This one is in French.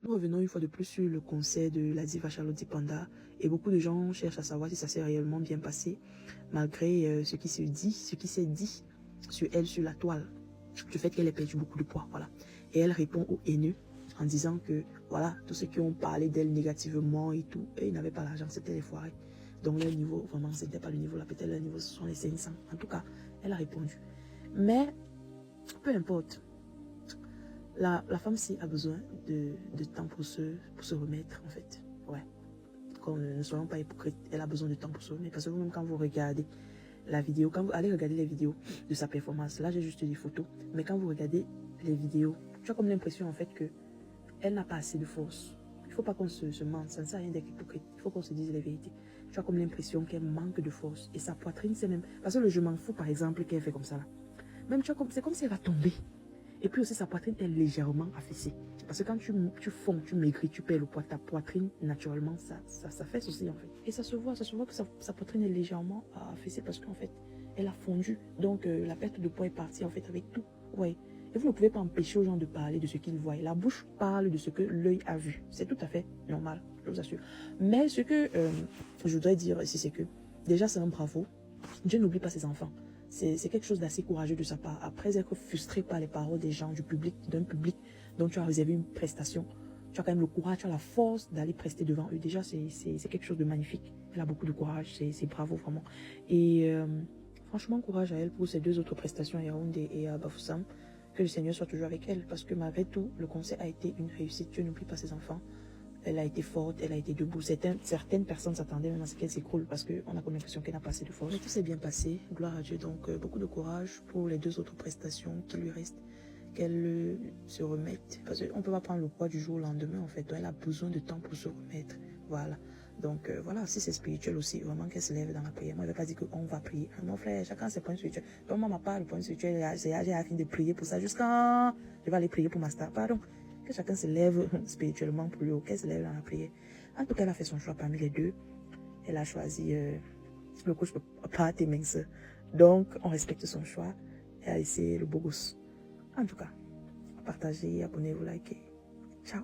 Nous revenons une fois de plus sur le concert de la diva Charlotte Dipanda et beaucoup de gens cherchent à savoir si ça s'est réellement bien passé malgré ce qui s'est dit sur elle sur la toile, du fait qu'elle ait perdu beaucoup de poids, voilà. Et elle répond aux haineux en disant que voilà, tous ceux qui ont parlé d'elle négativement et tout, ils n'avaient pas l'argent, c'était les foirés. Donc leur niveau, vraiment, c'était pas le niveau là, peut-être leur niveau ce sont les 500. En tout cas, elle a répondu. Mais peu importe. La femme-ci a besoin de temps pour se remettre, en fait. Ouais. Ne soyons pas hypocrites. Elle a besoin de temps pour se remettre. Parce que vous-même, quand vous regardez la vidéo, quand vous allez regarder les vidéos de sa performance, là, j'ai juste des photos. Mais quand vous regardez les vidéos, tu as comme l'impression, en fait, que elle n'a pas assez de force. Il ne faut pas qu'on se mente. Ça ne sert à rien d'être hypocrite. Il faut qu'on se dise la vérité. Tu as comme l'impression qu'elle manque de force. Et sa poitrine, c'est même... Parce que le je m'en fous, par exemple, qu'elle fait comme ça, là. Même, c'est comme si elle va tomber. Et puis aussi, sa poitrine est légèrement affaissée. Parce que quand tu fonds, tu maigris, tu perds le poids, ta poitrine, naturellement, ça fesse aussi, en fait. Et ça se voit que sa poitrine est légèrement affaissée parce qu'en fait, elle a fondu. Donc, la perte de poids est partie, en fait, avec tout. Ouais. Et vous ne pouvez pas empêcher aux gens de parler de ce qu'ils voient. La bouche parle de ce que l'œil a vu. C'est tout à fait normal, je vous assure. Mais ce que je voudrais dire ici, c'est que, déjà, c'est un bravo. Dieu n'oublie pas ses enfants. C'est quelque chose d'assez courageux de sa part. Après être frustré par les paroles des gens, d'un public dont tu as réservé une prestation, tu as quand même le courage, tu as la force d'aller prester devant eux. Déjà, c'est quelque chose de magnifique. Elle a beaucoup de courage, c'est bravo vraiment. Et franchement, courage à elle pour ses 2 autres prestations, à Yaoundé et à Bafoussam. Que le Seigneur soit toujours avec elle, parce que malgré tout, le concert a été une réussite. Dieu n'oublie pas ses enfants. Elle a été forte, elle a été debout. Certaines personnes s'attendaient même à ce qu'elle s'écroule parce qu'on a comme l'impression qu'elle n'a pas assez de force. Mais tout s'est bien passé, gloire à Dieu. Donc beaucoup de courage pour les 2 autres prestations qui lui restent, qu'elle se remette. Parce qu'on ne peut pas prendre le poids du jour au lendemain en fait. Donc, elle a besoin de temps pour se remettre. Voilà. Donc voilà, si c'est spirituel aussi, vraiment qu'elle se lève dans la prière. Moi, je ne vais pas dire qu'on va prier. Mon frère, chacun ses points spirituels. Donc moi, ma part, le point spirituel, j'ai fini de prier pour ça jusqu'à... Je vais aller prier pour ma star. Pardon. Que chacun se lève spirituellement pour lui, qu'elle se lève dans la prière. En tout cas, elle a fait son choix parmi les 2. Elle a choisi le coach pas tes minces. Donc, on respecte son choix. Elle a laissé le beau gosse. En tout cas, partagez, abonnez-vous, likez. Ciao.